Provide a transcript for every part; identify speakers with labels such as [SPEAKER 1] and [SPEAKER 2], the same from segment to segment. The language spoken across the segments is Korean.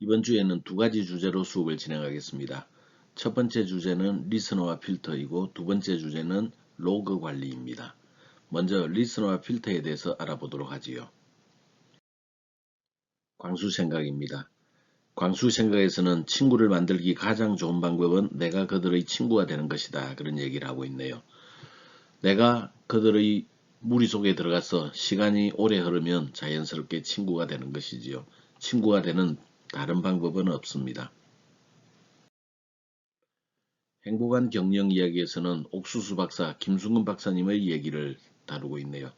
[SPEAKER 1] 이번 주에는 두 가지 주제로 수업을 진행하겠습니다. 첫 번째 주제는 리스너와 필터이고 두 번째 주제는 로그 관리입니다. 먼저 리스너와 필터에 대해서 알아보도록 하지요. 광수생각입니다. 광수생각에서는 친구를 만들기 가장 좋은 방법은 내가 그들의 친구가 되는 것이다. 그런 얘기를 하고 있네요. 내가 그들의 무리 속에 들어가서 시간이 오래 흐르면 자연스럽게 친구가 되는 것이지요. 친구가 되는 다른 방법은 없습니다. 행복한 경영 이야기에서는 옥수수 박사 김순근 박사님의 얘기를 다루고 있네요.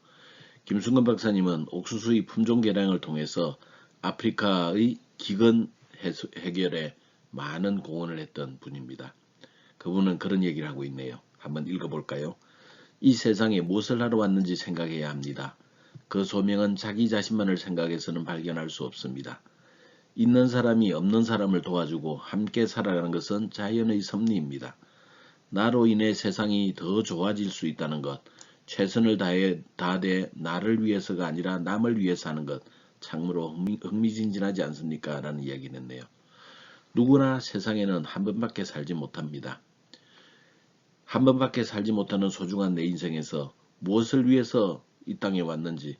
[SPEAKER 1] 김순근 박사님은 옥수수의 품종 개량을 통해서 아프리카의 기근 해결에 많은 공헌을 했던 분입니다. 그분은 그런 얘기를 하고 있네요. 한번 읽어볼까요? 이 세상에 무엇을 하러 왔는지 생각해야 합니다. 그 소명은 자기 자신만을 생각해서는 발견할 수 없습니다. 있는 사람이 없는 사람을 도와주고 함께 살아가는 것은 자연의 섭리입니다. 나로 인해 세상이 더 좋아질 수 있다는 것, 최선을 다해 나를 위해서가 아니라 남을 위해서 하는 것, 참으로 흥미진진하지 않습니까? 라는 이야기를 했네요. 누구나 세상에는 한 번밖에 살지 못합니다. 한 번밖에 살지 못하는 소중한 내 인생에서 무엇을 위해서 이 땅에 왔는지,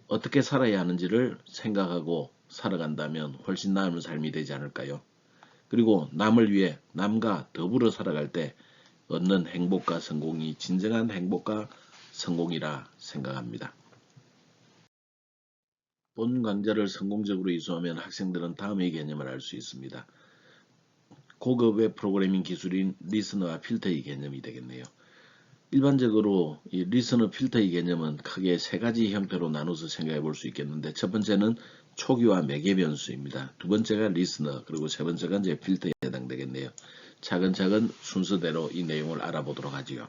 [SPEAKER 1] 어떻게 살아야 하는지를 생각하고 살아간다면 훨씬 나은 삶이 되지 않을까요? 그리고 남을 위해 남과 더불어 살아갈 때 얻는 행복과 성공이 진정한 행복과 성공이라 생각합니다. 본 강좌를 성공적으로 이수하면 학생들은 다음의 개념을 알 수 있습니다. 고급 웹 프로그래밍 기술인 리스너와 필터의 개념이 되겠네요. 일반적으로 이 리스너 필터의 개념은 크게 세 가지 형태로 나눠서 생각해 볼 수 있겠는데, 첫 번째는 초기화 매개 변수입니다. 두 번째가 리스너, 그리고 세 번째가 이제 필터에 해당되겠네요. 차근차근 순서대로 이 내용을 알아보도록 하지요.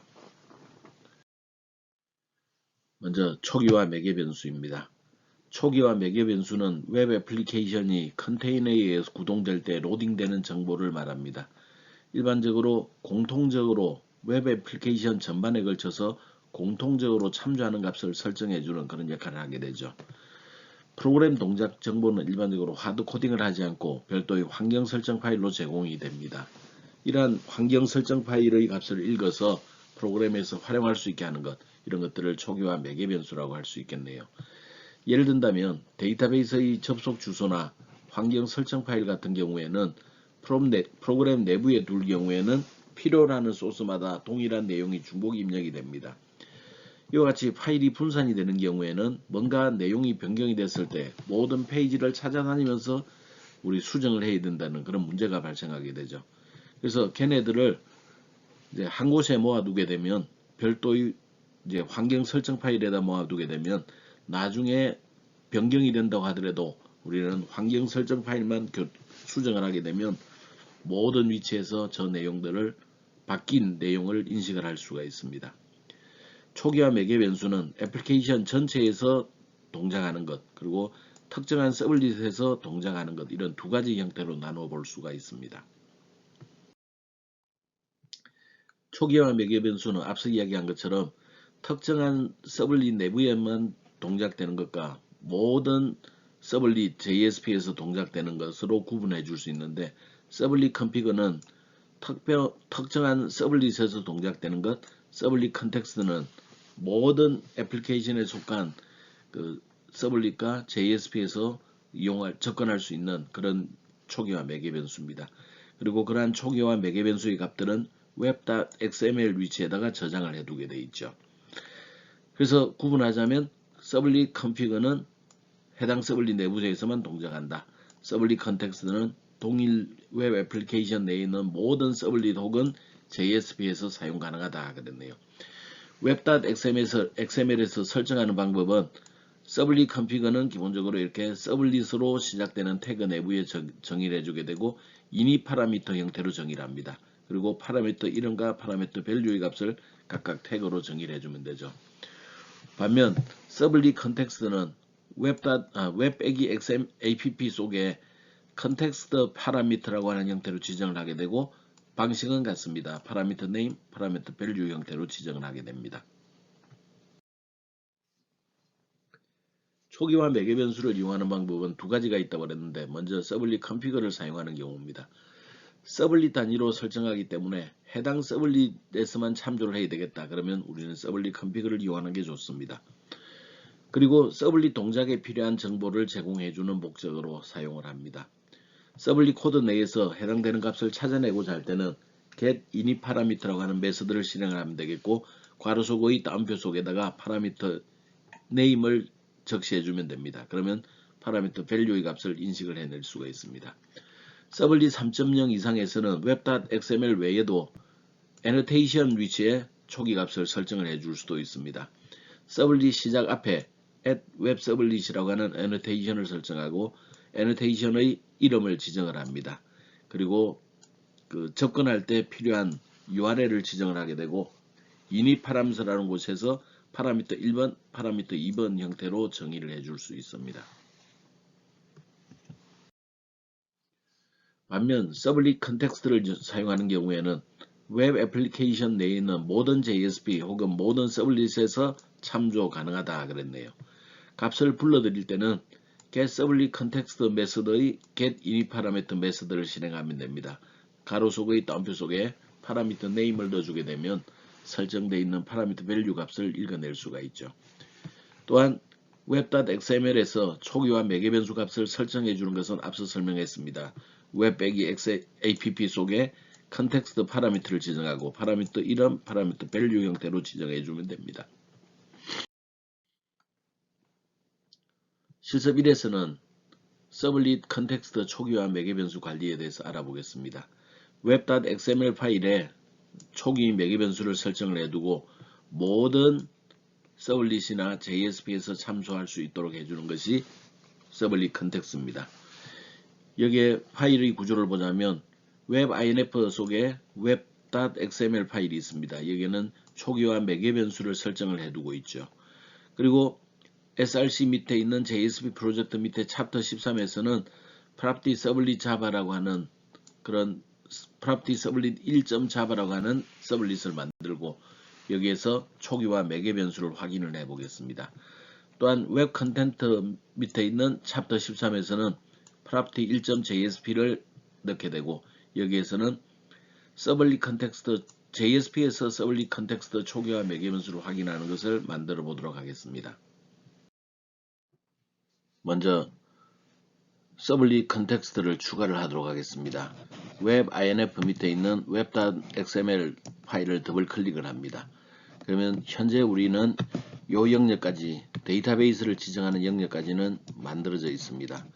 [SPEAKER 1] 먼저 초기화 매개 변수입니다. 초기화 매개 변수는 웹 애플리케이션이 컨테이너에 의해서 구동될 때 로딩되는 정보를 말합니다. 일반적으로 공통적으로 웹 애플리케이션 전반에 걸쳐서 공통적으로 참조하는 값을 설정해주는 그런 역할을 하게 되죠. 프로그램 동작 정보는 일반적으로 하드 코딩을 하지 않고 별도의 환경 설정 파일로 제공이 됩니다. 이러한 환경 설정 파일의 값을 읽어서 프로그램에서 활용할 수 있게 하는 것, 이런 것들을 초기화 매개 변수라고 할 수 있겠네요. 예를 든다면 데이터베이스의 접속 주소나 환경 설정 파일 같은 경우에는 프로그램 내부에 둘 경우에는 필요로 하는 소스마다 동일한 내용이 중복 입력이 됩니다. 이와 같이 파일이 분산이 되는 경우에는 뭔가 내용이 변경이 됐을 때 모든 페이지를 찾아다니면서 우리 수정을 해야 된다는 그런 문제가 발생하게 되죠. 그래서 걔네들을 이제 한 곳에 모아두게 되면 별도의 이제 환경 설정 파일에다 모아두게 되면 나중에 변경이 된다고 하더라도 우리는 환경 설정 파일만 수정을 하게 되면 모든 위치에서 저 내용들을 바뀐 내용을 인식을 할 수가 있습니다. 초기화 매개 변수는 애플리케이션 전체에서 동작하는 것, 그리고 특정한 서블릿에서 동작하는 것, 이런 두 가지 형태로 나누어 볼 수가 있습니다. 초기화 매개 변수는 앞서 이야기한 것처럼 특정한 서블릿 내부에만 동작되는 것과 모든 서블릿 JSP에서 동작되는 것으로 구분해 줄 수 있는데, 서블릿 컨피그는 특정한 서블릿에서 동작되는 것, 서블릿 컨텍스트는 모든 애플리케이션에 속한 그 서블릿과 JSP에서 접근할 수 있는 그런 초기화 매개 변수입니다. 그리고 그러한 초기화 매개 변수의 값들은 web.xml 위치에다가 저장을 해두게 되어 있죠. 그래서 구분하자면 서블릿 컨피그는 해당 서블릿 내부에서만 동작한다. 서블릿 컨텍스트는 동일 웹 애플리케이션 내에 있는 모든 서블릿 혹은 JSP에서 사용 가능하다 그랬네요. web.xml에서 설정하는 방법은 서블릿 컨피그는 기본적으로 이렇게 서블릿으로 시작되는 태그 내부에 정의를 해주게 되고 이니 파라미터 형태로 정의를 합니다. 그리고 파라미터 이름과 파라미터 밸류의 값을 각각 태그로 정의를 해주면 되죠. 반면 서블릿 컨텍스트는 web-app 속에 컨텍스트 파라미터라고 하는 형태로 지정을 하게 되고 방식은 같습니다. 파라미터 네임, 파라미터 밸류 형태로 지정을 하게 됩니다. 초기화 매개 변수를 이용하는 방법은 두 가지가 있다고 그랬는데, 먼저 서블릿 컨피그를 사용하는 경우입니다. 서블릿 단위로 설정하기 때문에 해당 서블릿에서만 참조를 해야 되겠다. 그러면 우리는 서블릿 컨피그를 이용하는 게 좋습니다. 그리고 서블릿 동작에 필요한 정보를 제공해주는 목적으로 사용을 합니다. 서블릿 코드 내에서 해당되는 값을 찾아내고자 할 때는 get init parameter라고 하는 메서드를 실행을 하면 되겠고, 괄호 속의 따옴표 속에다가 파라미터 name을 적시해주면 됩니다. 그러면 파라미터 value의 값을 인식을 해낼 수가 있습니다. 서블릿 3.0 이상에서는 web.xml 외에도 annotation 위치에 초기 값을 설정을 해줄 수도 있습니다. 서블릿 시작 앞에 @webservlet이라고 하는 annotation을 설정하고 annotation의 이름을 지정을 합니다. 그리고 접근할 때 필요한 URL을 지정을 하게 되고 init parameter라는 곳에서 파라미터 1번, 파라미터 2번 형태로 정의를 해줄 수 있습니다. 반면 서블릿 컨텍스트를 사용하는 경우에는 웹 애플리케이션 내에 있는 모든 JSP 혹은 모든 서블릿에서 참조 가능하다 그랬네요. 값을 불러드릴 때는 getServletContext 메서드의 getInitParameter 메서드를 실행하면 됩니다. 가로 속의 따옴표 속에 파라미터 name을 넣어주게 되면 설정되어 있는 파라미터 value 값을 읽어낼 수가 있죠. 또한 web.xml에서 초기화 매개 변수 값을 설정해 주는 것은 앞서 설명했습니다. web-app 속에 컨텍스트 파라미터를 지정하고 파라미터 이름, 파라미터 value 형태로 지정해 주면 됩니다. 실습 1에서는 서블릿 컨텍스트 초기화 매개 변수 관리에 대해서 알아보겠습니다. web.xml 파일에 초기 매개 변수를 설정을 해두고 모든 서블릿이나 JSP에서 참조할 수 있도록 해주는 것이 서블릿 컨텍스트입니다. 여기에 파일의 구조를 보자면 web.inf 속에 web.xml 파일이 있습니다. 여기에는 초기화 매개 변수를 설정을 해두고 있죠. 그리고 src 밑에 있는 JSP 프로젝트 밑에 챕터 13에서는 property servlet java라고 하는 그런 property servlet 1.java라고 하는 서블릿을 만들고 여기에서 초기화 매개 변수를 확인을 해 보겠습니다. 또한 웹 컨텐트 밑에 있는 챕터 13에서는 property 1.jsp를 넣게 되고 여기에서는 서블릿 컨텍스트 JSP에서 서블릿 컨텍스트 초기화 매개 변수를 확인하는 것을 만들어 보도록 하겠습니다. 먼저 서블릿 컨텍스트를 추가를 하도록 하겠습니다. 웹 inf 밑에 있는 web.xml 파일을 더블 클릭을 합니다. 그러면 현재 우리는 이 영역까지 데이터베이스를 지정하는 영역까지는 만들어져 있습니다.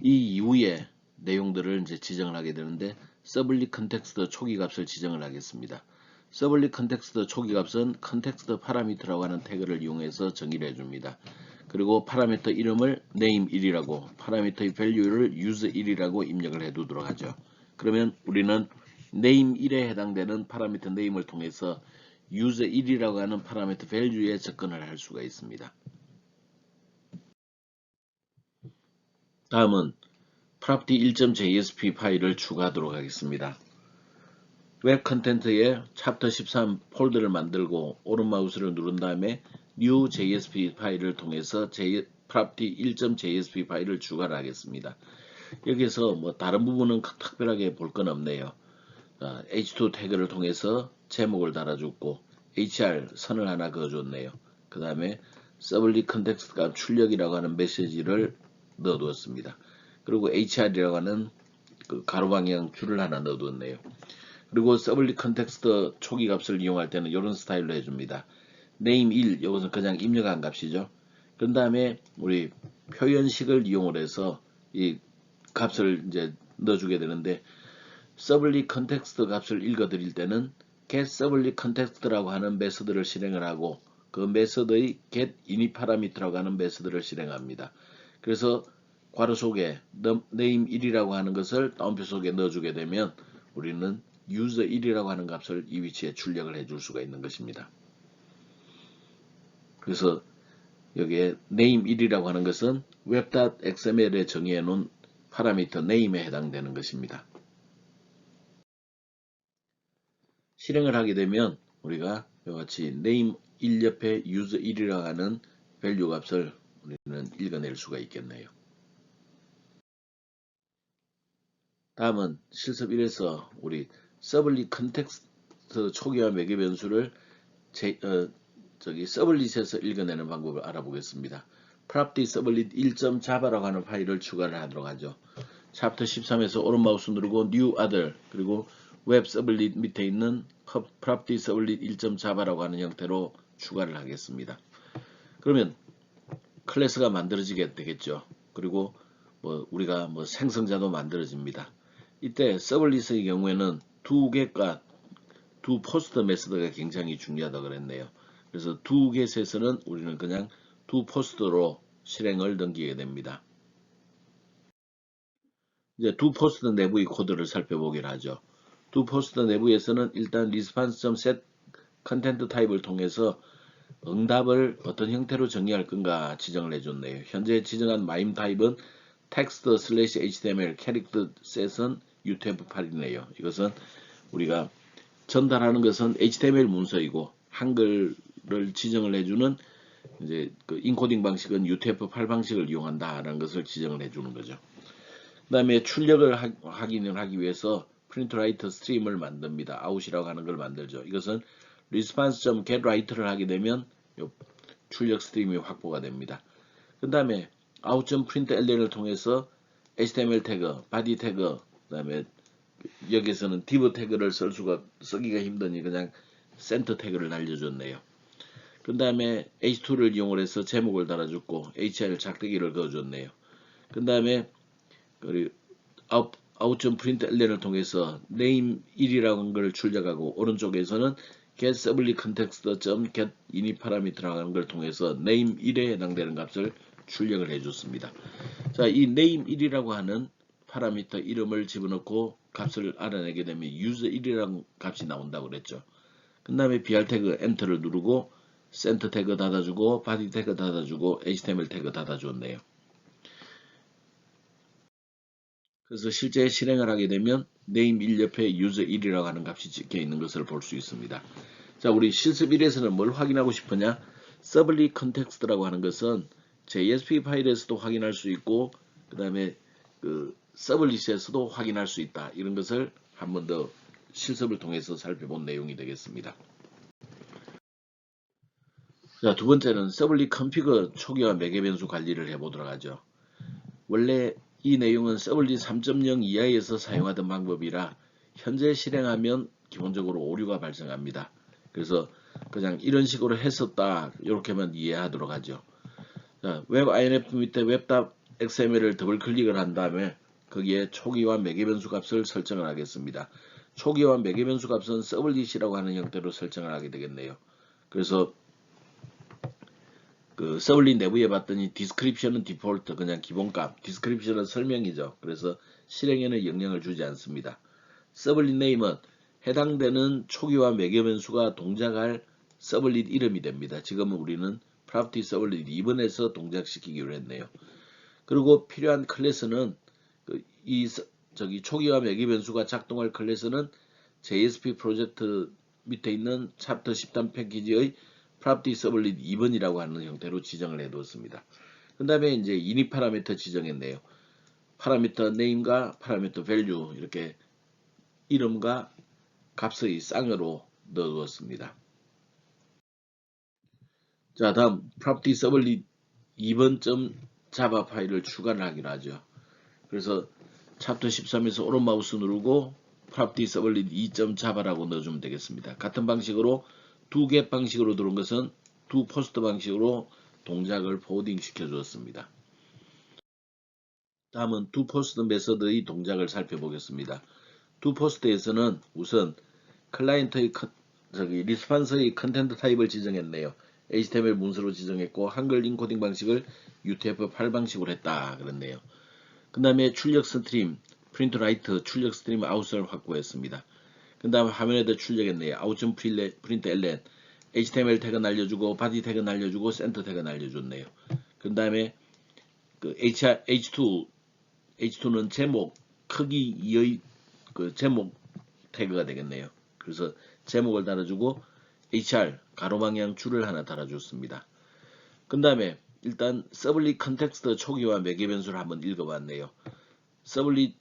[SPEAKER 1] 이 이후에 내용들을 이제 지정을 하게 되는데 서블릿 컨텍스트 초기 값을 지정을 하겠습니다. 서블릿 컨텍스트 초기 값은 컨텍스트 파라미터라고 하는 태그를 이용해서 정의를 해줍니다. 그리고 파라미터 이름을 name1이라고 파라미터의 value를 use1이라고 입력을 해두도록 하죠. 그러면 우리는 name1에 해당되는 파라미터 name을 통해서 use1이라고 하는 파라미터 value에 접근을 할 수가 있습니다. 다음은 property 1.jsp 파일을 추가하도록 하겠습니다. 웹 컨텐트에 챕터 13 폴더를 만들고 오른 마우스를 누른 다음에 new JSP 파일을 통해서 property 1.jsp 파일을 추가를 하겠습니다. 여기서 뭐 다른 부분은 특별하게 볼 건 없네요. h2 태그를 통해서 제목을 달아줬고 hr 선을 하나 그어줬네요. 그 다음에 서블릿 컨텍스트 값 출력이라고 하는 메시지를 넣어두었습니다. 그리고 hr이라고 하는 그 가로 방향 줄을 하나 넣어두었네요. 그리고 서블릿 컨텍스트 초기 값을 이용할 때는 이런 스타일로 해줍니다. name 1 이것은 그냥 입력한 값이죠. 그 다음에 우리 표현식을 이용을 해서 이 값을 이제 넣어주게 되는데 서블릿 컨텍스트 값을 읽어드릴 때는 get 서블릿 컨텍스트라고 하는 메서드를 실행을 하고 그 메서드의 get init parameter라고 하는 메서드를 실행합니다. 그래서 괄호 속에 name 1이라고 하는 것을 따옴표 속에 넣어주게 되면 우리는 user 1이라고 하는 값을 이 위치에 출력을 해줄 수가 있는 것입니다. 그래서 여기에 name 1이라고 하는 것은 web.xml에 정의해 놓은 파라미터 name에 해당되는 것입니다. 실행을 하게 되면 우리가 이와 같이 name 1 옆에 user 1이라고 하는 value 값을 우리는 읽어낼 수가 있겠네요. 다음은 실습 1에서 우리 서블릿 컨텍스트 초기화 매개 변수를 서블릿에서 읽어내는 방법을 알아보겠습니다. property 서블릿 1.java라고 하는 파일을 추가를 하도록 하죠. 챕터 13에서 오른 마우스 누르고 new other 그리고 웹 서블릿 밑에 있는 property 서블릿 1.java라고 하는 형태로 추가를 하겠습니다. 그러면 클래스가 만들어지게 되겠죠. 그리고 우리가 생성자도 만들어집니다. 이때 서블릿의 경우에는 두 포스트 메서드가 굉장히 중요하다고 그랬네요. 그래서 두 겟에서는 우리는 그냥 두 포스트로 실행을 넘기게 됩니다. 이제 두 포스트 내부의 코드를 살펴보기로 하죠. 두 포스트 내부에서는 일단 response.set 컨텐트 타입을 통해서 응답을 어떤 형태로 정의할 건가 지정을 해줬네요. 현재 지정한 마임 타입은 text/html 캐릭터 셋은 UTF-8이네요. 이것은 우리가 전달하는 것은 HTML 문서이고 한글을 지정을 해주는 이제 그 인코딩 방식은 UTF-8 방식을 이용한다라는 것을 지정을 해주는 거죠. 그 다음에 출력을 확인을 하기 위해서 printWrite 스트림을 만듭니다. out이라고 하는 걸 만들죠. 이것은 response.getWrite를 하게 되면 출력 스트림이 확보가 됩니다. 그 다음에 out.println을 통해서 HTML 태그, body 태그, 그 다음에 여기서는 div 태그를 쓰기가 힘드니 그냥 center 태그를 날려줬네요. 그 다음에 h2를 이용해서 제목을 달아줬고 hr 작대기를 그어줬네요. 그 다음에 out.println을 통해서 name 1이라는 걸 출력하고 오른쪽에서는 get sublit context.get init parameter라고 하는 걸 통해서 name 1에 해당되는 값을 출력을 해줬습니다. 자, 이 name 1이라고 하는 파라미터 이름을 집어넣고 값을 알아내게 되면 user1이라는 값이 나온다고 그랬죠. 그 다음에 br 태그 엔터를 누르고 center 태그 닫아주고 body 태그 닫아주고 html 태그 닫아줬네요. 그래서 실제 실행을 하게 되면 name 1 옆에 user1이라고 하는 값이 찍혀 있는 것을 볼 수 있습니다. 자, 우리 실습 1에서는 뭘 확인하고 싶으냐? 서블릿 컨텍스트라고 하는 것은 JSP 파일에서도 확인할 수 있고 그 다음에 서블릿에서도 확인할 수 있다. 이런 것을 한 번 더 실습을 통해서 살펴본 내용이 되겠습니다. 자, 두 번째는 서블릿 컨피그 초기화 매개 변수 관리를 해보도록 하죠. 원래 이 내용은 서블릿 3.0 이하에서 사용하던 방법이라 현재 실행하면 기본적으로 오류가 발생합니다. 그래서 그냥 이런 식으로 했었다 이렇게만 이해하도록 하죠. 자, 웹 INF 밑에 web.xml을 더블 클릭을 한 다음에 거기에 초기화 매개 변수 값을 설정을 하겠습니다. 초기화 매개 변수 값은 서블릿이라고 하는 형태로 설정을 하게 되겠네요. 그래서 서블릿 내부에 봤더니 디스크립션은 디폴트 그냥 기본값, 디스크립션은 설명이죠. 그래서 실행에는 영향을 주지 않습니다. 서블릿 네임은 해당되는 초기화 매개 변수가 동작할 서블릿 이름이 됩니다. 지금은 우리는 property 서블릿 2번에서 동작시키기로 했네요. 그리고 필요한 클래스는 초기화 매개 변수가 작동할 클래스는 JSP 프로젝트 밑에 있는 챕터 13 패키지의 property 서블릿 2번이라고 하는 형태로 지정을 해두었습니다. 그 다음에 이제 init 파라미터 지정했네요. 파라미터 name과 파라미터 value 이렇게 이름과 값의 쌍으로 넣어두었습니다. 자, 다음 property 서블릿 2번 java 파일을 추가를 하기로 하죠. 그래서 챕터 13에서 오른 마우스 누르고 property 서블릿 2.java라고 넣어주면 되겠습니다. 같은 방식으로 두 개 방식으로 들어온 것은 두 포스트 방식으로 동작을 포워딩 시켜 주었습니다. 다음은 두 포스트 메서드의 동작을 살펴보겠습니다. 두 포스트에서는 우선 클라이언트의 리스판스의 컨텐트 타입을 지정했네요. HTML 문서로 지정했고 한글 인코딩 방식을 UTF-8 방식으로 했다 그랬네요. 그 다음에 출력 스트림, printWrite 출력 스트림 out을 확보했습니다. 그 다음에 화면에다 출력했네요. out.println HTML 태그 날려주고 body 태그 날려주고 center 태그 날려줬네요. 그 다음에 H2는 제목 크기 2의 제목 태그가 되겠네요. 그래서 제목을 달아주고 HR 가로방향 줄을 하나 달아줬습니다. 그 다음에 일단 서블릿 컨텍스트 초기화 매개 변수를 한번 읽어봤네요. 서블릿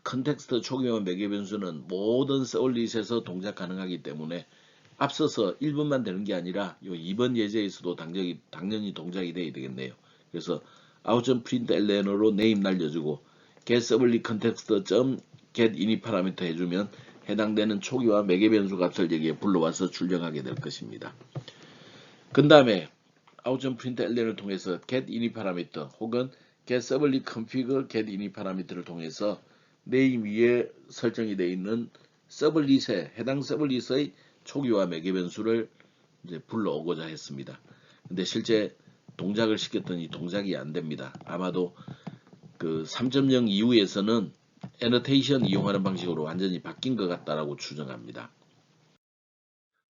[SPEAKER 1] 컨텍스트 초기화 매개 변수는 모든 서블릿에서 동작 가능하기 때문에 앞서서 1번만 되는 게 아니라 요 2번 예제에서도 당연히 동작이 돼야 되겠네요. 그래서 out.println으로 name 날려주고 get 서블릿 컨텍스트 get init 파라미터 해주면 해당되는 초기화 매개 변수 값을 여기에 불러와서 출력하게 될 것입니다. 그 다음에 out.println을 통해서 get init 파라미터 혹은 get 서블릿 config get init 파라미터를 통해서 name 위에 설정이 되어 있는 서블릿의 해당 서블릿의 초기화 매개 변수를 이제 불러오고자 했습니다. 근데 실제 동작을 시켰더니 동작이 안 됩니다. 아마도 그 3.0 이후에서는 annotation 이용하는 방식으로 완전히 바뀐 것 같다라고 추정합니다.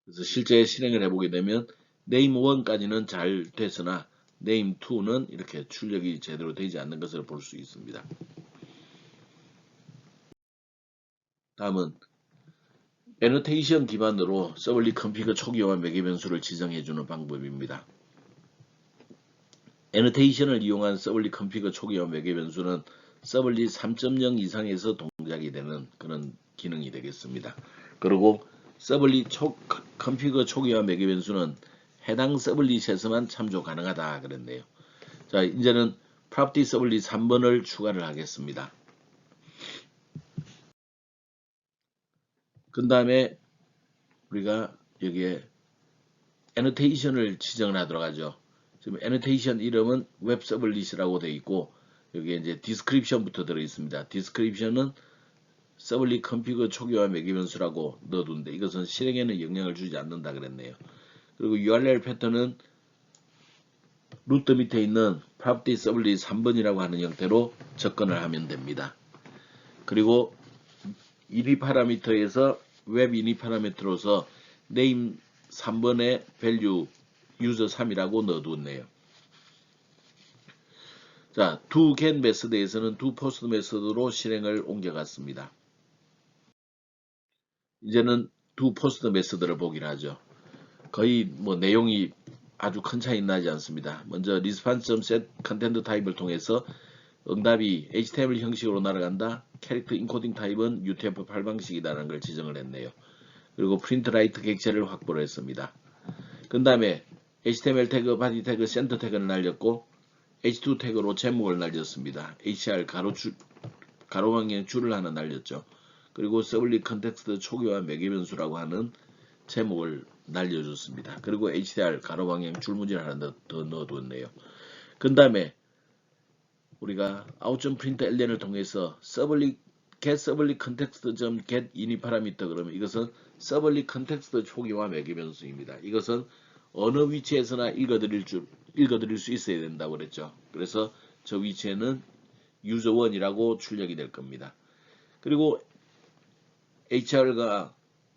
[SPEAKER 1] 그래서 실제 실행을 해보게 되면 name 1까지는 잘 됐으나 name 2는 이렇게 출력이 제대로 되지 않는 것을 볼 수 있습니다. 다음은 annotation 기반으로 서블릿 config 초기화 매개 변수를 지정해주는 방법입니다. annotation을 이용한 서블릿 config 초기화 매개 변수는 서블릿 3.0 이상에서 동작이 되는 그런 기능이 되겠습니다. 그리고 서블릿 config 초기화 매개 변수는 해당 서블릿에서만 참조 가능하다 그랬네요. 자, 이제는 property 서블릿 3번을 추가를 하겠습니다. 그 다음에 우리가 여기에 annotation을 지정을 하도록 하죠. 지금 annotation 이름은 웹 서블릿이라고 되어 있고 여기에 이제 description부터 들어 있습니다. description은 서블릿 config 초기화 매개 변수라고 넣어둔데 이것은 실행에는 영향을 주지 않는다 그랬네요. 그리고 URL 패턴은 루트 밑에 있는 property 서블릿 3번이라고 하는 형태로 접근을 하면 됩니다. 그리고 init 파라미터에서 웹 init 파라미터로서 name 3번의 value user 3이라고 넣어두었네요. 자, do get 메서드에서는 do post 메서드로 실행을 옮겨갔습니다. 이제는 do post 메서드를 보기로 하죠. 거의 뭐 내용이 아주 큰 차이 나지 않습니다. 먼저 response.set content 타입을 통해서 응답이 HTML 형식으로 날아간다. 캐릭터 인코딩 타입은 UTF-8 방식이라는 걸 지정을 했네요. 그리고 print write 객체를 확보를 했습니다. 그 다음에 HTML 태그, body 태그, center 태그를 날렸고 H2 태그로 제목을 날렸습니다. HR 가로방향 줄을 하나 날렸죠. 그리고 서블릿 컨텍스트 초기화 매개 변수라고 하는 제목을 날려줬습니다. 그리고 HTR 가로방향 줄무늬를 하나 더 넣어뒀네요. 그 다음에 우리가 out.println을 통해서 get 서블릿 컨텍스트 get init 파라미터 그러면 이것은 서블릿 컨텍스트 초기화 매개 변수입니다. 이것은 어느 위치에서나 읽어드릴 수 있어야 된다고 그랬죠. 그래서 저 위치에는 user1이라고 출력이 될 겁니다. 그리고 HR과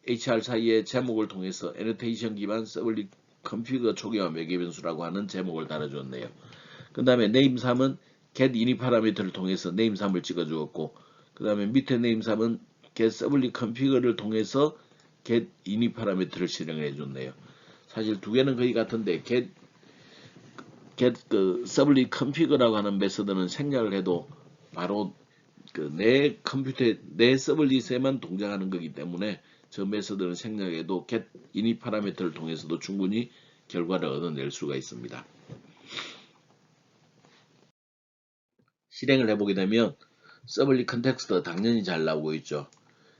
[SPEAKER 1] HR 사이의 제목을 통해서 annotation 기반 서블릿 config 초기화 매개 변수라고 하는 제목을 달아주었네요. 그 다음에 name3은 get init 파라미터를 통해서 name3을 찍어주었고 그 다음에 밑에 name3은 get 서블릿 config를 통해서 get init 파라미터를 실행을 해줬네요. 사실 두 개는 거의 같은데 get 그 서블릿 config라고 하는 메서드는 생략을 해도 바로 그 내 컴퓨터에 내 서블릿에만 동작하는 거기 때문에 저 메서드는 생략해도 get init 파라미터를 통해서도 충분히 결과를 얻어낼 수가 있습니다. 실행을 해보게 되면 서블릿 컨텍스트 당연히 잘 나오고 있죠.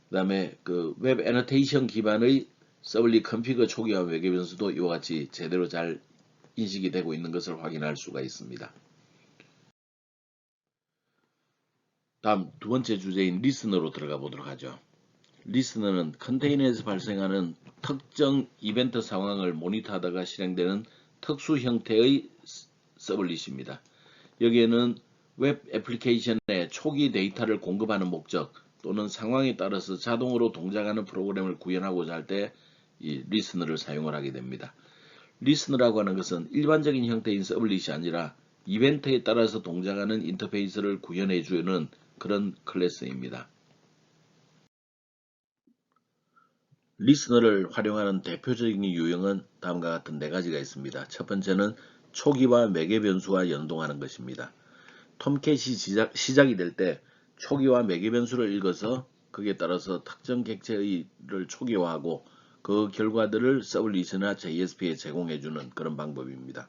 [SPEAKER 1] 그 다음에 그 웹 애너테이션 기반의 서블릿 컨피그 초기화 매개 변수도 이와 같이 제대로 잘 인식이 되고 있는 것을 확인할 수가 있습니다. 다음 두 번째 주제인 리스너로 들어가 보도록 하죠. 리스너는 컨테이너에서 발생하는 특정 이벤트 상황을 모니터하다가 실행되는 특수 형태의 서블릿입니다. 여기에는 웹 애플리케이션에 초기 데이터를 공급하는 목적 또는 상황에 따라서 자동으로 동작하는 프로그램을 구현하고자 할 때 이 리스너를 사용을 하게 됩니다. 리스너라고 하는 것은 일반적인 형태인 서블릿이 아니라 이벤트에 따라서 동작하는 인터페이스를 구현해 주는 그런 클래스입니다. 리스너를 활용하는 대표적인 유형은 다음과 같은 네 가지가 있습니다. 첫 번째는 초기화 매개 변수와 연동하는 것입니다. 톰캣이 시작이 될 때 초기화 매개 변수를 읽어서 거기에 따라서 특정 객체를 초기화하고 그 결과들을 서블릿이나 JSP에 제공해주는 그런 방법입니다.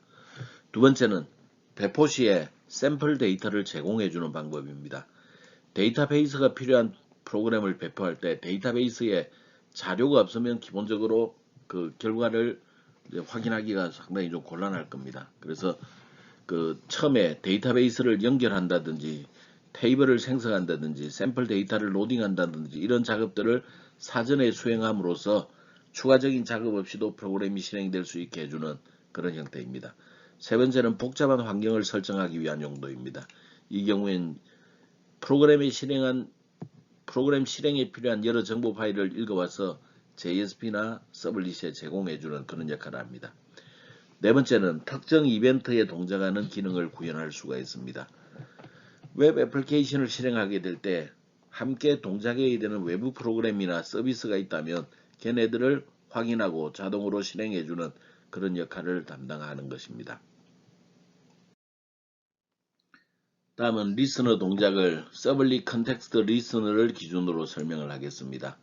[SPEAKER 1] 두 번째는 배포 시에 샘플 데이터를 제공해주는 방법입니다. 데이터베이스가 필요한 프로그램을 배포할 때 데이터베이스에 자료가 없으면 기본적으로 그 결과를 확인하기가 상당히 좀 곤란할 겁니다. 그래서 그 처음에 데이터베이스를 연결한다든지 테이블을 생성한다든지 샘플 데이터를 로딩한다든지 이런 작업들을 사전에 수행함으로써 추가적인 작업 없이도 프로그램이 실행될 수 있게 해주는 그런 형태입니다. 세 번째는 복잡한 환경을 설정하기 위한 용도입니다. 이 경우엔 프로그램 실행에 필요한 여러 정보 파일을 읽어와서 JSP나 서블릿에 제공해주는 그런 역할을 합니다. 네 번째는 특정 이벤트에 동작하는 기능을 구현할 수가 있습니다. 웹 애플리케이션을 실행하게 될 때 함께 동작해야 되는 외부 프로그램이나 서비스가 있다면 걔네들을 확인하고 자동으로 실행해주는 그런 역할을 담당하는 것입니다. 다음은 리스너 동작을 서블릿 컨텍스트 리스너를 기준으로 설명을 하겠습니다.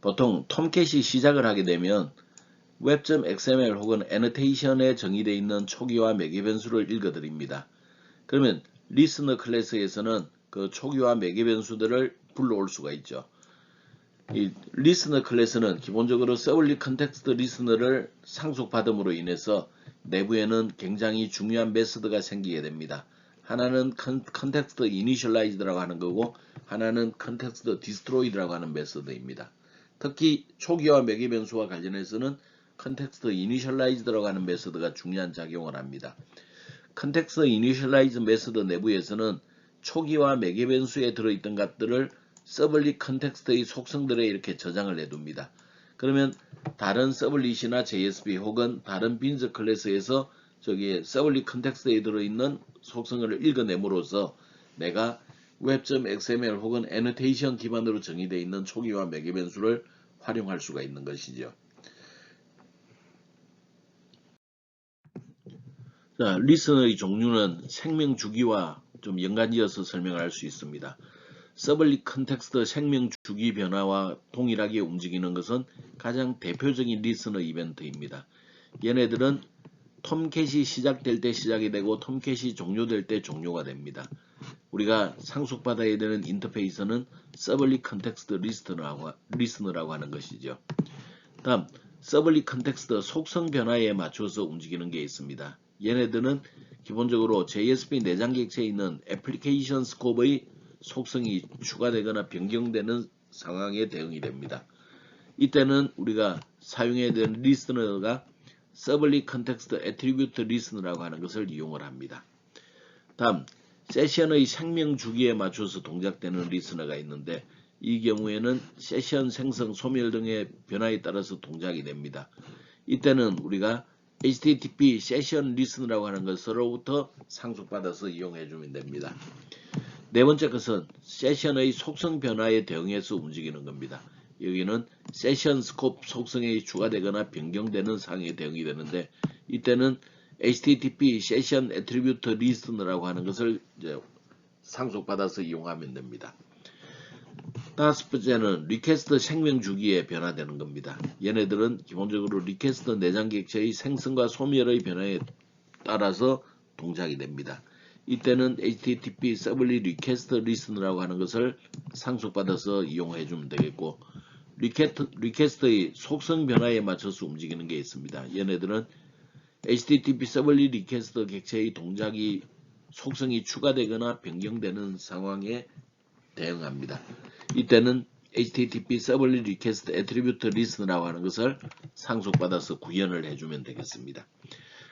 [SPEAKER 1] 보통 톰캣이 시작을 하게 되면 web.xml 혹은 annotation에 정의되어 있는 초기화 매개 변수를 읽어드립니다. 그러면 리스너 클래스에서는 그 초기화 매개 변수들을 불러올 수가 있죠. 이 리스너 클래스는 기본적으로 서블릿 컨텍스트 리스너를 상속받음으로 인해서 내부에는 굉장히 중요한 메서드가 생기게 됩니다. 하나는 컨텍스트 이니셜라이즈드라고 하는 거고 하나는 컨텍스트 디스트로이드라고 하는 메서드입니다. 특히 초기화 매개 변수와 관련해서는 컨텍스트 이니셜라이즈드라고 하는 메서드가 중요한 작용을 합니다. 컨텍스트 이니셜라이즈 메서드 내부에서는 초기화 매개 변수에 들어있던 것들을 서블릿 컨텍스트의 속성들에 이렇게 저장을 해둡니다. 그러면 다른 서블릿이나 JSP 혹은 다른 빈즈 클래스에서 저기 서블릿 컨텍스트에 들어있는 속성을 읽어냄으로써 내가 web.xml 혹은 annotation 기반으로 정의되어 있는 초기화 매개 변수를 활용할 수가 있는 것이죠. 자, 리스너의 종류는 생명 주기와 좀 연관지어서 설명을 할 수 있습니다. 서블릿 컨텍스트 생명 주기 변화와 동일하게 움직이는 것은 가장 대표적인 리스너 이벤트입니다. 얘네들은 톰캣이 시작될 때 시작이 되고 톰캣이 종료될 때 종료가 됩니다. 우리가 상속받아야 되는 인터페이스는 서블릿 컨텍스트 리스너라고 하는 것이죠. 다음 서블릿 컨텍스트 속성 변화에 맞춰서 움직이는 게 있습니다. 얘네들은 기본적으로 JSP 내장 객체에 있는 애플리케이션 스코프의 속성이 추가되거나 변경되는 상황에 대응이 됩니다. 이때는 우리가 사용해야 되는 리스너가 서블릿 컨텍스트 애트리뷰트 리스너라고 하는 것을 이용을 합니다. 다음 세션의 생명 주기에 맞춰서 동작되는 리스너가 있는데 이 경우에는 세션 생성 소멸 등의 변화에 따라서 동작이 됩니다. 이때는 우리가 HTTP 세션 리스너라고 하는 것으로부터 상속받아서 이용해주면 됩니다. 네 번째 것은 세션의 속성 변화에 대응해서 움직이는 겁니다. 여기는 세션 스코프 속성이 추가되거나 변경되는 상황에 대응이 되는데 이때는 HTTP 세션 애트리뷰트 리스너라고 하는 것을 이제 상속받아서 이용하면 됩니다. 다섯 번째는 리퀘스트 생명 주기에 변화되는 겁니다. 얘네들은 기본적으로 리퀘스트 내장 객체의 생성과 소멸의 변화에 따라서 동작이 됩니다. 이때는 HTTP 서블릿 리퀘스트 리스너라고 하는 것을 상속받아서 이용해 주면 되겠고 리퀘스트의 속성 변화에 맞춰서 움직이는 게 있습니다. 얘네들은 HTTP 서블릿 리퀘스트 객체의 동작이 속성이 추가되거나 변경되는 상황에 대응합니다. 이때는 HTTP 서블릿 리퀘스트 애트리뷰트 리스너라고 하는 것을 상속받아서 구현을 해주면 되겠습니다.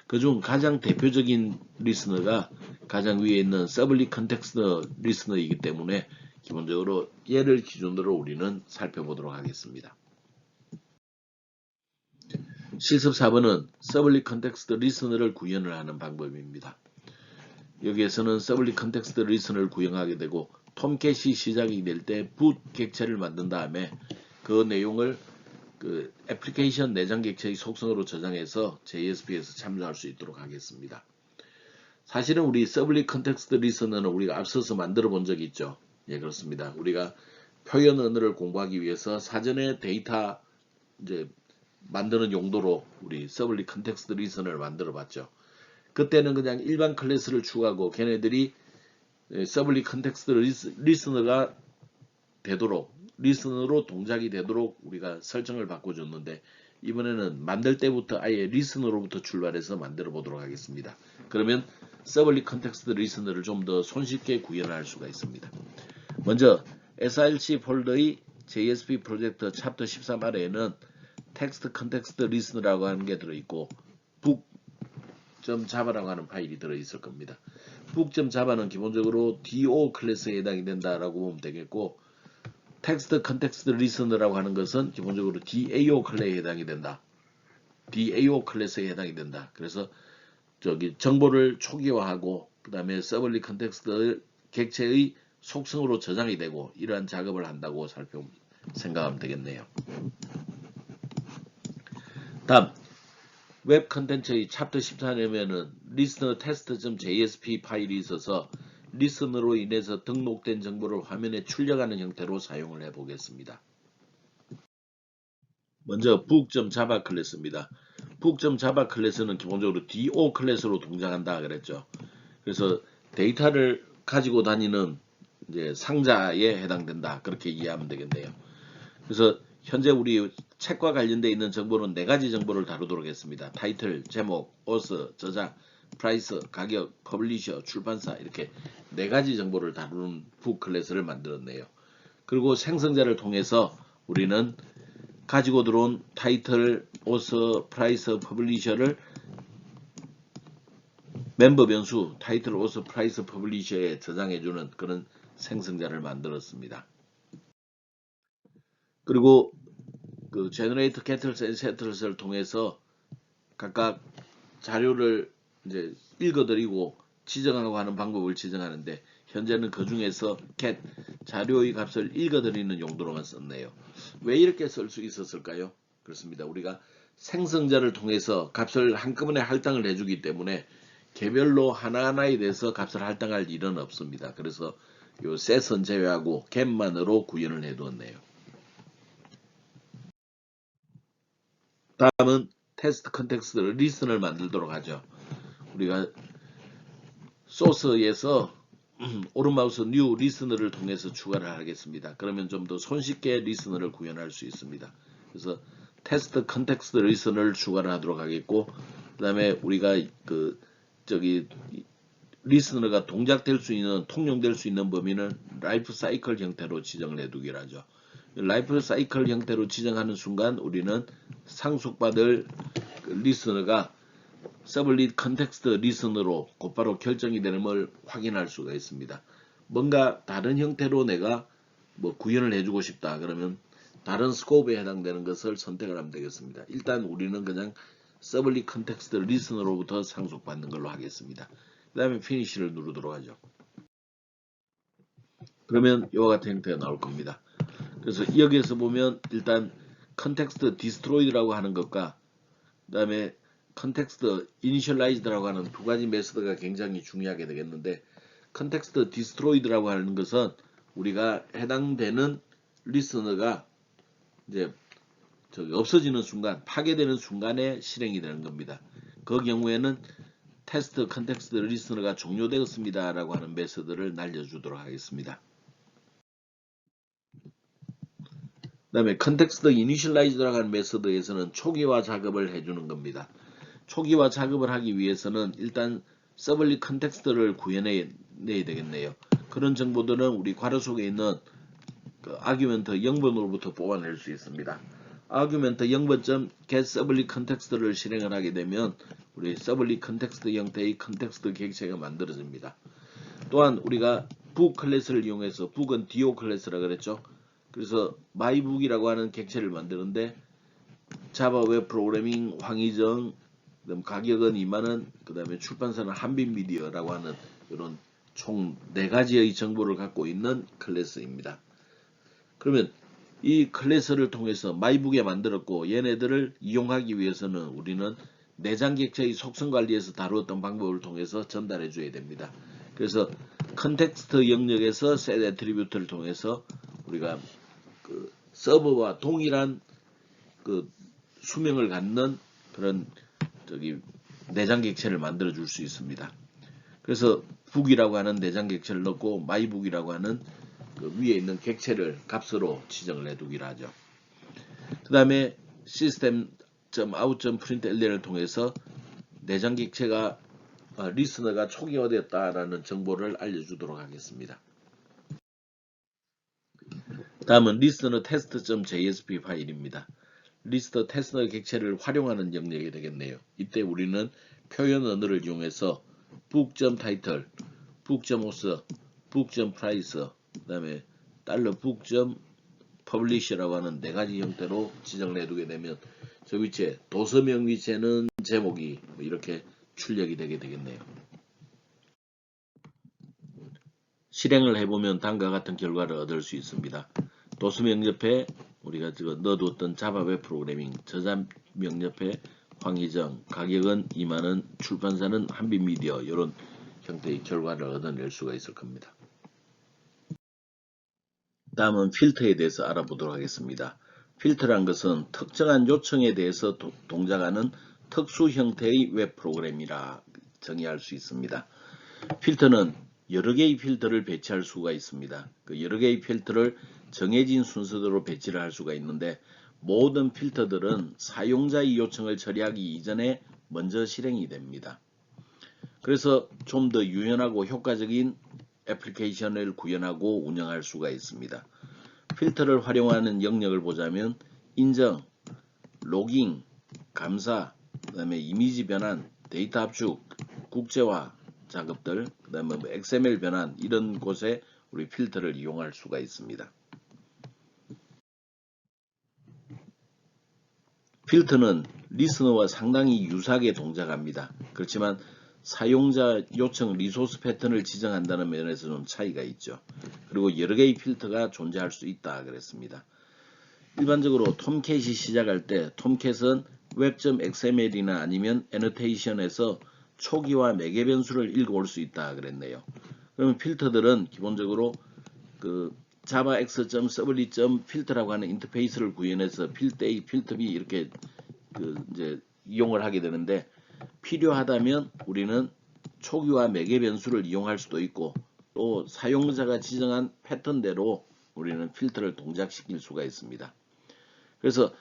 [SPEAKER 1] 그중 가장 대표적인 리스너가 가장 위에 있는 서블릿 컨텍스트 리스너이기 때문에 기본적으로 얘를 기준으로 우리는 살펴보도록 하겠습니다. 실습 4번은 서블릿 컨텍스트 리스너를 구현을 하는 방법입니다. 여기에서는 서블릿 컨텍스트 리스너를 구현하게 되고 톰캣이 시작이 될 때 boot 객체를 만든 다음에 그 내용을 그 애플리케이션 내장 객체의 속성으로 저장해서 JSP에서 참조할 수 있도록 하겠습니다. 사실은 우리 서블릿 컨텍스트 리스너는 우리가 앞서서 만들어 본 적이 있죠. 예, 그렇습니다. 우리가 표현 언어를 공부하기 위해서 사전에 데이터 이제 만드는 용도로 우리 서블릿 컨텍스트 리스너를 만들어 봤죠. 그때는 그냥 일반 클래스를 추가하고 걔네들이 서블릿 컨텍스트 리스너가 되도록 리스너로 동작이 되도록 우리가 설정을 바꿔줬는데 이번에는 만들 때부터 아예 리스너로부터 출발해서 만들어 보도록 하겠습니다. 그러면 서블릿 컨텍스트 리스너를 좀 더 손쉽게 구현할 수가 있습니다. 먼저 SRC 폴더의 JSP 프로젝트 챕터 13 아래에는 텍스트 컨텍스트 리스너라고 하는 게 들어있고 book.java라고 하는 파일이 들어있을 겁니다. book.java는 기본적으로 DO 클래스에 해당이 된다라고 보면 되겠고 텍스트 컨텍스트 리스너라고 하는 것은 기본적으로 DAO 클래스에 해당이 된다. DAO 클래스에 해당이 된다. 그래서 저기 정보를 초기화하고 그 다음에 서블릿 컨텍스트 객체의 속성으로 저장이 되고 이러한 작업을 한다고 생각하면 되겠네요. 다음 웹 컨텐츠의 챕터 14냐면은 listener test.jsp 파일이 있어서 리스너로 인해서 등록된 정보를 화면에 출력하는 형태로 사용을 해보겠습니다. 먼저 book.java 클래스입니다. book.java 클래스는 기본적으로 do 클래스로 동작한다 그랬죠. 그래서 데이터를 가지고 다니는 이제 상자에 해당된다 그렇게 이해하면 되겠네요. 그래서 현재 우리 책과 관련되어 있는 정보는 4가지 정보를 다루도록 했습니다. 타이틀, 제목, author, 저자, 프라이스, 가격, 퍼블리셔, 출판사 이렇게 4가지 정보를 다루는 북 클래스를 만들었네요. 그리고 생성자를 통해서 우리는 가지고 들어온 타이틀, author, 프라이스, 퍼블리셔를 멤버 변수 타이틀, author, 프라이스, 퍼블리셔에 저장해주는 그런 생성자를 만들었습니다. 그리고 그 제너레이터 캐틀스 앤 세틀스를 통해서 각각 자료를 이제 읽어드리고 지정하고 하는 방법을 지정하는데 현재는 그 중에서 cat 자료의 값을 읽어드리는 용도로만 썼네요. 왜 이렇게 쓸 수 있었을까요? 그렇습니다. 우리가 생성자를 통해서 값을 한꺼번에 할당을 해주기 때문에 개별로 하나하나에 대해서 값을 할당할 일은 없습니다. 그래서 요 set은 제외하고 get만으로 구현을 해두었네요. 다음은 테스트 컨텍스트 리슨을 만들도록 하죠. 우리가 소스에서 오른 마우스 뉴 리스너를 통해서 추가를 하겠습니다. 그러면 좀 더 손쉽게 리스너를 구현할 수 있습니다. 그래서 테스트 컨텍스트 리스너를 추가를 하도록 하겠고 그 다음에 우리가 그 저기 리스너가 동작될 수 있는 통용될 수 있는 범위는 라이프 사이클 형태로 지정을 해두기로 하죠. 라이프 사이클 형태로 지정하는 순간 우리는 상속받을 리스너가 서블릿 컨텍스트 리스너로 곧바로 결정이 되는 걸 확인할 수가 있습니다. 뭔가 다른 형태로 내가 뭐 구현을 해주고 싶다 그러면 다른 스코프에 해당되는 것을 선택을 하면 되겠습니다. 일단 우리는 그냥 서블릿 컨텍스트 리스너로부터 상속받는 걸로 하겠습니다. 그 다음에 피니시를 누르도록 하죠. 그러면 이와 같은 형태가 나올 겁니다. 그래서 여기에서 보면 일단 컨텍스트 디스트로이드라고 하는 것과 그 다음에 컨텍스트 이니셜라이즈드라고 하는 2가지 메서드가 굉장히 중요하게 되겠는데 컨텍스트 디스트로이드라고 하는 것은 우리가 해당되는 리스너가 이제 없어지는 순간 파괴되는 순간에 실행이 되는 겁니다. 그 경우에는 테스트 컨텍스트 리스너가 종료되었습니다 라고 하는 메서드를 날려주도록 하겠습니다. 그 다음에 컨텍스트 이니셜라이즈라고 하는 메서드에서는 초기화 작업을 해주는 겁니다. 초기화 작업을 하기 위해서는 일단 서블릿 컨텍스트를 구현해야 되겠네요. 그런 정보들은 우리 괄호 속에 있는 그 아규멘트 0번으로부터 뽑아낼 수 있습니다. 아규멘트 0번.get 서블릿 컨텍스트를 실행을 하게 되면 우리 서블릿 컨텍스트 형태의 컨텍스트 객체가 만들어집니다. 또한 우리가 book 클래스를 이용해서 book은 do 클래스라 그랬죠. 그래서 mybook이라고 하는 객체를 만드는데 자바 웹 프로그래밍 황희정 그다음 가격은 2만원 그 다음에 출판사는 한빛미디어라고 하는 이런 총 4가지의 정보를 갖고 있는 클래스입니다. 그러면 이 클래스를 통해서 마이북에 만들었고 얘네들을 이용하기 위해서는 우리는 내장 객체의 속성 관리에서 다루었던 방법을 통해서 전달해 줘야 됩니다. 그래서 컨텍스트 영역에서 set 애트리뷰트를 통해서 우리가 그 서버와 동일한 그 수명을 갖는 그런 내장 객체를 만들어 줄 수 있습니다. 그래서 북이라고 하는 내장 객체를 넣고 마이북이라고 하는 그 위에 있는 객체를 값으로 지정을 해두기로 하죠. 그 다음에 system.out.println을 통해서 내장 객체가 리스너가 초기화되었다라는 정보를 알려주도록 하겠습니다. 다음은 listener test.jsp 파일입니다. 리스터 테스터 객체를 활용하는 영역이 되겠네요. 이때 우리는 표현 언어를 이용해서 book.title, book.author, book.price, 그 다음에 $book.publish라고 하는 네 가지 형태로 지정을 해두게 되면 저 위치에 도서명 위치에는 제목이 이렇게 출력이 되게 되겠네요. 실행을 해보면 다음과 같은 결과를 얻을 수 있습니다. 도서명 옆에 우리가 지금 넣어두었던 자바 웹 프로그래밍, 저자명 옆에 황희정, 가격은 2만원, 출판사는 한빛미디어, 이런 형태의 결과를 얻어낼 수가 있을 겁니다. 다음은 필터에 대해서 알아보도록 하겠습니다. 필터란 것은 특정한 요청에 대해서 동작하는 특수 형태의 웹 프로그램이라 정의할 수 있습니다. 필터는 여러 개의 필터를 배치할 수가 있습니다. 그 여러 개의 필터를 정해진 순서대로 배치를 할 수가 있는데 모든 필터들은 사용자의 요청을 처리하기 이전에 먼저 실행이 됩니다. 그래서 좀 더 유연하고 효과적인 애플리케이션을 구현하고 운영할 수가 있습니다. 필터를 활용하는 영역을 보자면 인정, 로깅, 감사, 그 다음에 이미지 변환, 데이터 압축, 국제화 작업들, 그 다음에 XML 변환, 이런 곳에 우리 필터를 이용할 수가 있습니다. 필터는 리스너와 상당히 유사하게 동작합니다. 그렇지만 사용자 요청 리소스 패턴을 지정한다는 면에서는 차이가 있죠. 그리고 여러 개의 필터가 존재할 수 있다 그랬습니다. 일반적으로 톰캣이 시작할 때 톰캣은 web.xml이나 아니면 annotation에서 초기화 매개 변수를 읽어올 수 있다 그랬네요. 그러면 필터들은 기본적으로 그 java x.servlet.filter라고 하는 인터페이스를 구현해서 필터 A, 필터 B 이렇게 이제 이용을 하게 되는데 필요하다면 우리는 초기화 매개 변수를 이용할 수도 있고 또 사용자가 지정한 패턴대로 우리는 필터를 동작시킬 수가 있습니다. 그래서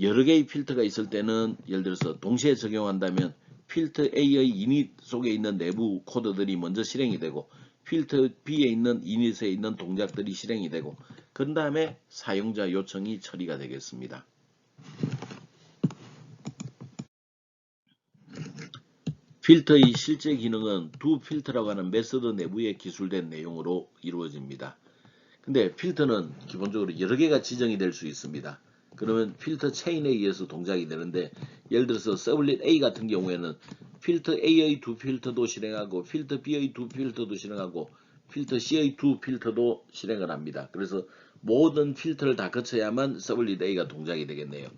[SPEAKER 1] 여러 개의 필터가 있을 때는 예를 들어서 동시에 적용한다면 필터 A의 이닛 속에 있는 내부 코드들이 먼저 실행이 되고 필터 B에 있는 이닛에 있는 동작들이 실행이 되고 그 다음에 사용자 요청이 처리가 되겠습니다. 필터의 실제 기능은 두 필터라고 하는 메서드 내부에 기술된 내용으로 이루어집니다. 근데 필터는 기본적으로 여러 개가 지정이 될 수 있습니다. 그러면 필터 체인에 의해서 동작이 되는데 예를 들어서 서블릿 A 같은 경우에는 필터 A의 두 필터도 실행하고 필터 B의 두 필터도 실행하고 필터 C의 두 필터도 실행을 합니다. 그래서 모든 필터를 다 거쳐야만 서블릿 A가 동작이 되겠네요.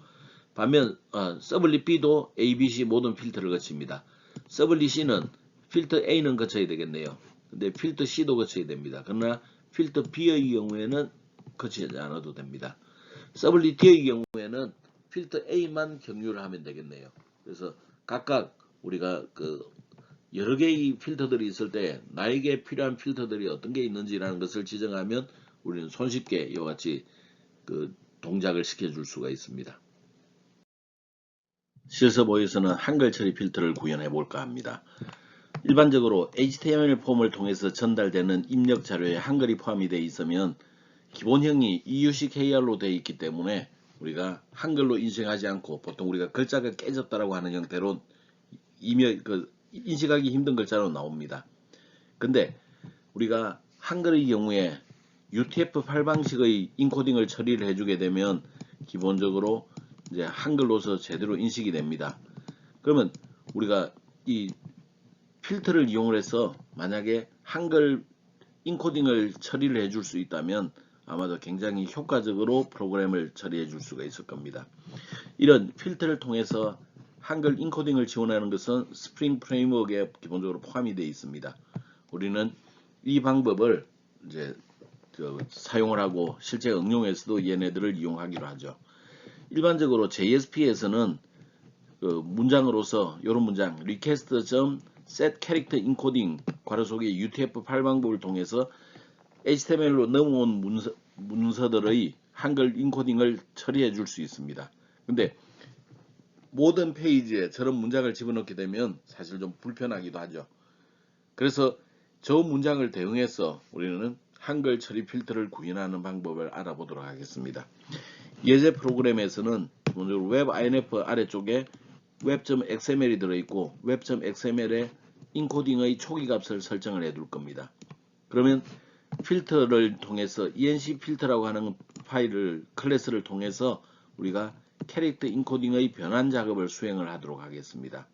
[SPEAKER 1] 반면 서블릿 B도 A, B, C 모든 필터를 거칩니다. 서블릿 C는 필터 A는 거쳐야 되겠네요. 근데 필터 C도 거쳐야 됩니다. 그러나 필터 B의 경우에는 거치지 않아도 됩니다. 서블릿 D의 경우에는 필터 A만 경유를 하면 되겠네요. 그래서 각각 우리가 여러 개의 필터들이 있을 때 나에게 필요한 필터들이 어떤 게 있는지라는 것을 지정하면 우리는 손쉽게 이와 같이 동작을 시켜줄 수가 있습니다. 실습5에서는 한글 처리 필터를 구현해 볼까 합니다. 일반적으로 HTML 폼을 통해서 전달되는 입력 자료에 한글이 포함이 되어 있으면 기본형이 EUC KR로 되어 있기 때문에 우리가 한글로 인식하지 않고 보통 우리가 글자가 깨졌다라고 하는 형태로 인식하기 힘든 글자로 나옵니다. 근데 우리가 한글의 경우에 UTF-8 방식의 인코딩을 처리를 해주게 되면 기본적으로 이제 한글로서 제대로 인식이 됩니다. 그러면 우리가 이 필터를 이용을 해서 만약에 한글 인코딩을 처리를 해줄 수 있다면 아마도 굉장히 효과적으로 프로그램을 처리해 줄 수가 있을 겁니다. 이런 필터를 통해서 한글 인코딩을 지원하는 것은 스프링 프레임워크에 기본적으로 포함이 되어 있습니다. 우리는 이 방법을 이제 사용을 하고 실제 응용에서도 얘네들을 이용하기로 하죠. 일반적으로 JSP에서는 문장으로서 이런 문장 request.setCharacterEncoding 괄호 속에 UTF-8 방법을 통해서 HTML로 넘어온 문서들의 한글 인코딩을 처리해 줄 수 있습니다. 근데 모든 페이지에 저런 문장을 집어넣게 되면 사실 좀 불편하기도 하죠. 그래서 저 문장을 대응해서 우리는 한글 처리 필터를 구현하는 방법을 알아보도록 하겠습니다. 예제 프로그램에서는 먼저 웹 INF 아래쪽에 web.xml이 들어있고 web.xml에 인코딩의 초기 값을 설정을 해둘 겁니다. 그러면 필터를 통해서 enc 필터라고 하는 파일을 클래스를 통해서 우리가 캐릭터 인코딩의 변환 작업을 수행을 하도록 하겠습니다.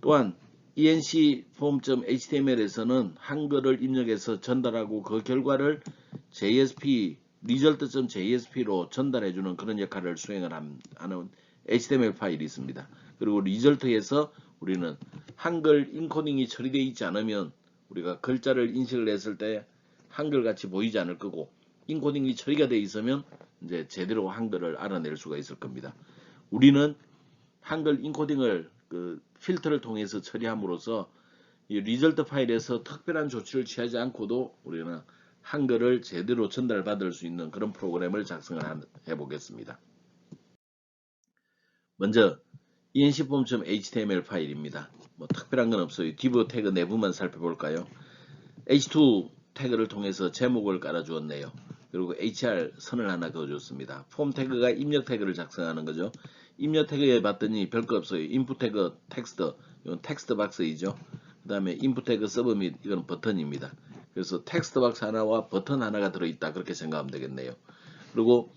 [SPEAKER 1] 또한 enc form.html에서는 한글을 입력해서 전달하고 그 결과를 JSP result.jsp로 전달해주는 그런 역할을 수행을 하는 HTML 파일이 있습니다. 그리고 리절트에서 우리는 한글 인코딩이 처리되어 있지 않으면 우리가 글자를 인식을 했을 때 한글같이 보이지 않을 거고 인코딩이 처리가 되어 있으면 이제 제대로 한글을 알아낼 수가 있을 겁니다. 우리는 한글 인코딩을 필터를 통해서 처리함으로써 이 리절트 파일에서 특별한 조치를 취하지 않고도 우리는 한글을 제대로 전달받을 수 있는 그런 프로그램을 작성을 해 보겠습니다. 먼저 enc-form.html 파일입니다. 뭐 특별한 건 없어요. div 태그 내부만 살펴볼까요? h2 태그를 통해서 제목을 깔아 주었네요. 그리고 hr 선을 하나 그어줬습니다. 폼 태그가 입력 태그를 작성하는 거죠. 입력 태그에 봤더니 별거 없어요. 인풋 태그 텍스트, 이건 텍스트 박스이죠. 그 다음에 인풋 태그 서브밋, 이건 버튼입니다. 그래서 텍스트 박스 하나와 버튼 하나가 들어있다, 그렇게 생각하면 되겠네요. 그리고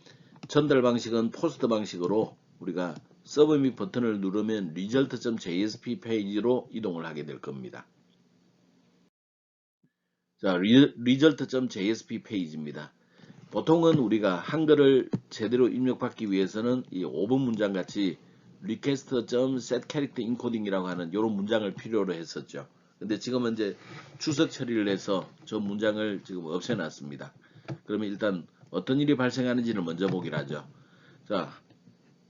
[SPEAKER 1] 전달 방식은 포스트 방식으로 우리가 서브밋 버튼을 누르면 result.jsp 페이지로 이동을 하게 될 겁니다. 자, result.jsp 페이지입니다. 보통은 우리가 한글을 제대로 입력받기 위해서는 이 5번 문장 같이 request.setCharacterEncoding이라고 하는 이런 문장을 필요로 했었죠. 근데 지금은 이제 추석 처리를 해서 저 문장을 지금 없애놨습니다. 그러면 일단 어떤 일이 발생하는지를 먼저 보기로 하죠. 자,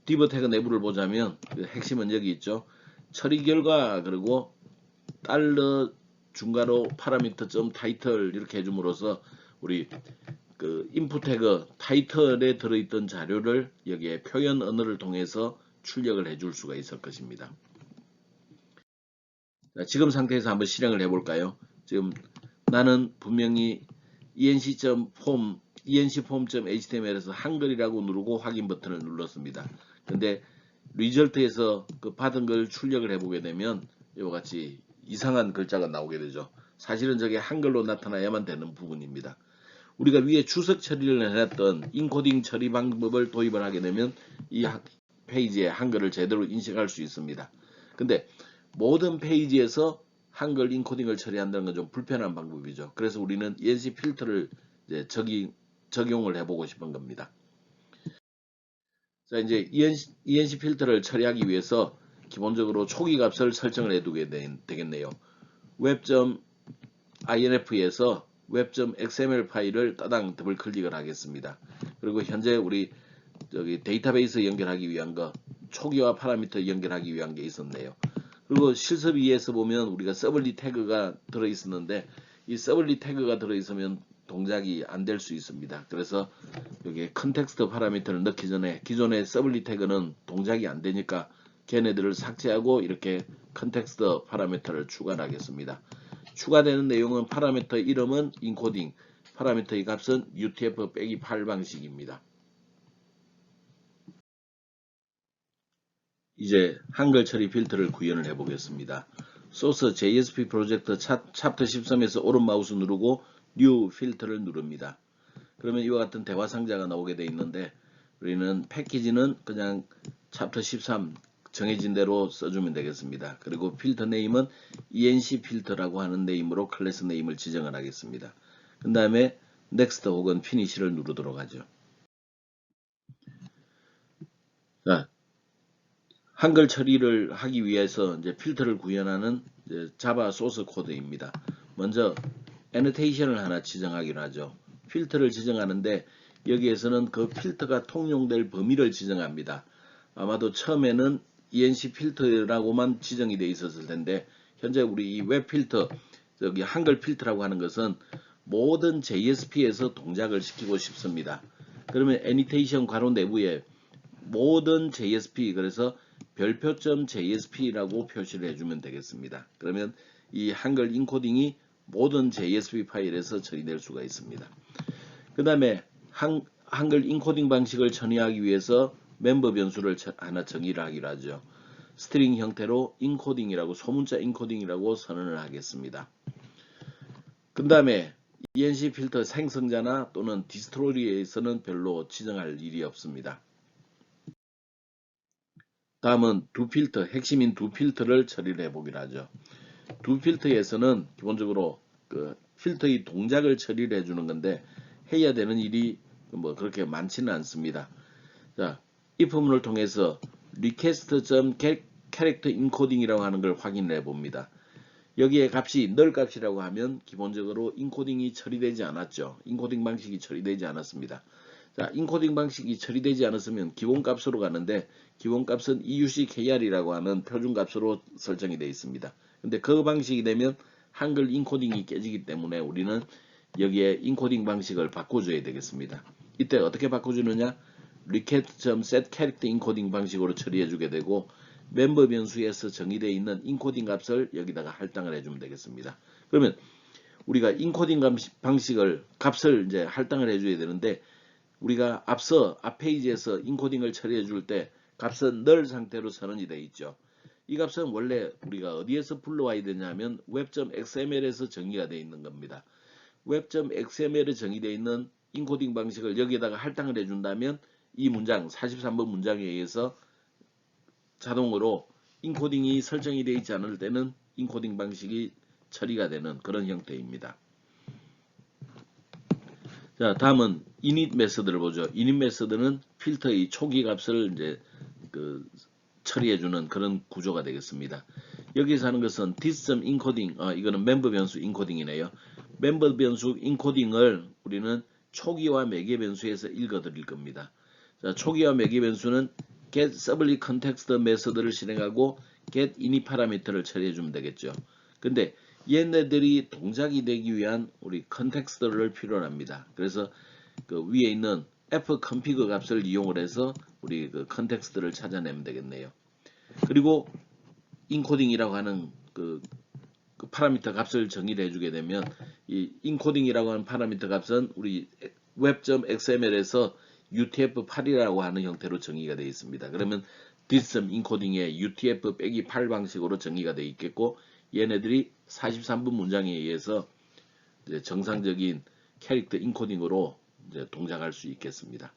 [SPEAKER 1] div 태그 내부를 보자면 그 핵심은 여기 있죠. 처리 결과 그리고 달러 중괄호 파라미터.title 이렇게 해줌으로써 우리 인풋 태그 타이틀에 들어있던 자료를 여기에 표현 언어를 통해서 출력을 해줄 수가 있을 것입니다. 자, 지금 상태에서 한번 실행을 해볼까요? 지금 나는 분명히 enc.form.html에서 한글이라고 누르고 확인 버튼을 눌렀습니다. 근데 리절트에서 받은 걸 출력을 해보게 되면 이와 같이 이상한 글자가 나오게 되죠. 사실은 저게 한글로 나타나야만 되는 부분입니다. 우리가 위에 주석 처리를 해놨던 인코딩 처리 방법을 도입을 하게 되면 이 페이지에 한글을 제대로 인식할 수 있습니다. 근데 모든 페이지에서 한글 인코딩을 처리한다는 건 좀 불편한 방법이죠. 그래서 우리는 enc 필터를 이제 적용을 해보고 싶은 겁니다. 자, 이제 enc 필터를 처리하기 위해서 기본적으로 초기 값을 설정을 해두게 되겠네요. web.inf에서 web.xml 파일을 따당 더블 클릭을 하겠습니다. 그리고 현재 우리 데이터베이스 연결하기 위한 거, 초기화 파라미터 연결하기 위한 게 있었네요. 그리고 실습 2에서 보면 우리가 서블릿 태그가 들어있었는데 이 서블릿 태그가 들어있으면 동작이 안 될 수 있습니다. 그래서 여기에 컨텍스트 파라미터를 넣기 전에 기존의 서블릿 태그는 동작이 안 되니까 걔네들을 삭제하고 이렇게 컨텍스트 파라미터를 추가를 하겠습니다. 추가되는 내용은 파라미터 이름은 인코딩, 파라미터의 값은 UTF-8 방식입니다. 이제 한글 처리 필터를 구현을 해보겠습니다. 소스 JSP 프로젝트 챕터 13에서 오른 마우스 누르고 New 필터를 누릅니다. 그러면 이와 같은 대화 상자가 나오게 되어 있는데 우리는 패키지는 그냥 챕터 13 정해진 대로 써주면 되겠습니다. 그리고 필터 네임은 enc 필터라고 하는 네임으로 클래스 네임을 지정을 하겠습니다. 그 다음에 next 혹은 finish를 누르도록 하죠. 자, 한글 처리를 하기 위해서 이제 필터를 구현하는 이제 자바 소스 코드입니다. 먼저 애너테이션을 하나 지정하기로 하죠. 필터를 지정하는데 여기에서는 그 필터가 통용될 범위를 지정합니다. 아마도 처음에는 ENC 필터라고만 지정이 되어 있었을 텐데 현재 우리 이 웹 필터, 여기 한글 필터라고 하는 것은 모든 JSP에서 동작을 시키고 싶습니다. 그러면 애니테이션 괄호 내부에 모든 JSP, 그래서 별표점 JSP라고 표시를 해주면 되겠습니다. 그러면 이 한글 인코딩이 모든 JSP 파일에서 처리될 수가 있습니다. 그 다음에 한글 인코딩 방식을 처리하기 위해서 멤버 변수를 하나 정의를 하기로 하죠. 스트링 형태로 인코딩이라고, 소문자 인코딩이라고 선언을 하겠습니다. 그 다음에 ENC 필터 생성자나 또는 디스트로이에서는 별로 지정할 일이 없습니다. 다음은 두 필터, 핵심인 두 필터를 처리를 해보기로 하죠. 두 필터에서는 기본적으로 그 필터의 동작을 처리를 해주는 건데 해야 되는 일이 뭐 그렇게 많지는 않습니다. 자, if문을 통해서 request.character encoding이라고 하는 걸 확인을 해봅니다. 여기에 값이 null 값이라고 하면 기본적으로 인코딩이 처리되지 않았죠. 인코딩 방식이 처리되지 않았습니다. 자, 인코딩 방식이 처리되지 않았으면 기본값으로 가는데 기본값은 EUCKR이라고 하는 표준값으로 설정이 되어 있습니다. 근데 그 방식이 되면 한글 인코딩이 깨지기 때문에 우리는 여기에 인코딩 방식을 바꿔줘야 되겠습니다. 이때 어떻게 바꿔주느냐? request.setCharacterEncoding 방식으로 처리해주게 되고 멤버 변수에서 정의되어 있는 인코딩 값을 여기다가 할당을 해주면 되겠습니다. 그러면 우리가 인코딩 방식을 값을 이제 할당을 해줘야 되는데 우리가 앞서 앞 페이지에서 인코딩을 처리해 줄 때 값은 null 상태로 선언이 되어 있죠. 이 값은 원래 우리가 어디에서 불러와야 되냐면 web.xml에서 정의가 되어 있는 겁니다. web.xml에 정의되어 있는 인코딩 방식을 여기에다가 할당을 해준다면 이 문장 43번 문장에 의해서 자동으로 인코딩이 설정이 되어 있지 않을 때는 인코딩 방식이 처리가 되는 그런 형태입니다. 자, 다음은 init 메서드를 보죠. init 메서드는 필터의 초기 값을 이제 처리해주는 그런 구조가 되겠습니다. 여기서 하는 것은 this.encoding, 이거는 멤버 변수 인코딩이네요. 멤버 변수 인코딩을 우리는 초기화 매개 변수에서 읽어드릴 겁니다. 자, 초기화 매개 변수는 get subly context 메서드를 실행하고 get init 파라미터를 처리해주면 되겠죠. 근데 얘네들이 동작이 되기 위한 우리 컨텍스트를 필요로 합니다. 그래서 그 위에 있는 fconfig 값을 이용을 해서 우리 그 컨텍스트를 찾아내면 되겠네요. 그리고 인코딩이라고 하는 그 파라미터 값을 정의를 해주게 되면 이 인코딩이라고 하는 파라미터 값은 우리 web.xml에서 UTF-8이라고 하는 형태로 정의가 되어 있습니다. 그러면 this.encoding의 UTF-8 방식으로 정의가 되어 있겠고 얘네들이 43번 문장에 의해서 이제 정상적인 캐릭터 인코딩으로 이제 동작할 수 있겠습니다.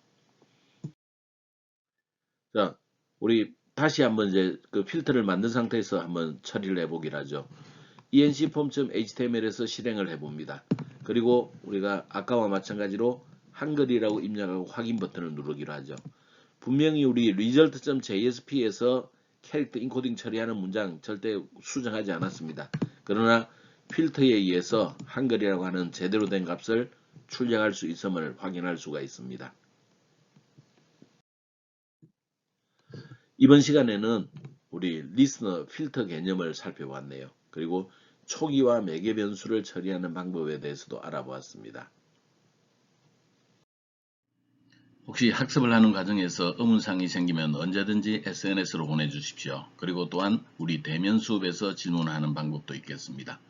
[SPEAKER 1] 자, 우리 다시 한번 이제 그 필터를 만든 상태에서 한번 처리를 해보기로 하죠. enc-form.html에서 실행을 해봅니다. 그리고 우리가 아까와 마찬가지로 한글이라고 입력하고 확인 버튼을 누르기로 하죠. 분명히 우리 result.jsp에서 캐릭터 인코딩 처리하는 문장 절대 수정하지 않았습니다. 그러나 필터에 의해서 한글이라고 하는 제대로 된 값을 출력할 수 있음을 확인할 수가 있습니다. 이번 시간에는 우리 listener 필터 개념을 살펴봤네요. 그리고 초기화 매개 변수를 처리하는 방법에 대해서도 알아보았습니다. 혹시 학습을 하는 과정에서 의문사항이 생기면 언제든지 SNS로 보내주십시오. 그리고 또한 우리 대면 수업에서 질문하는 방법도 있겠습니다.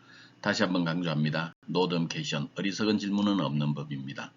[SPEAKER 1] 다시 한번 강조합니다. 노덤케이션, 어리석은 질문은 없는 법입니다.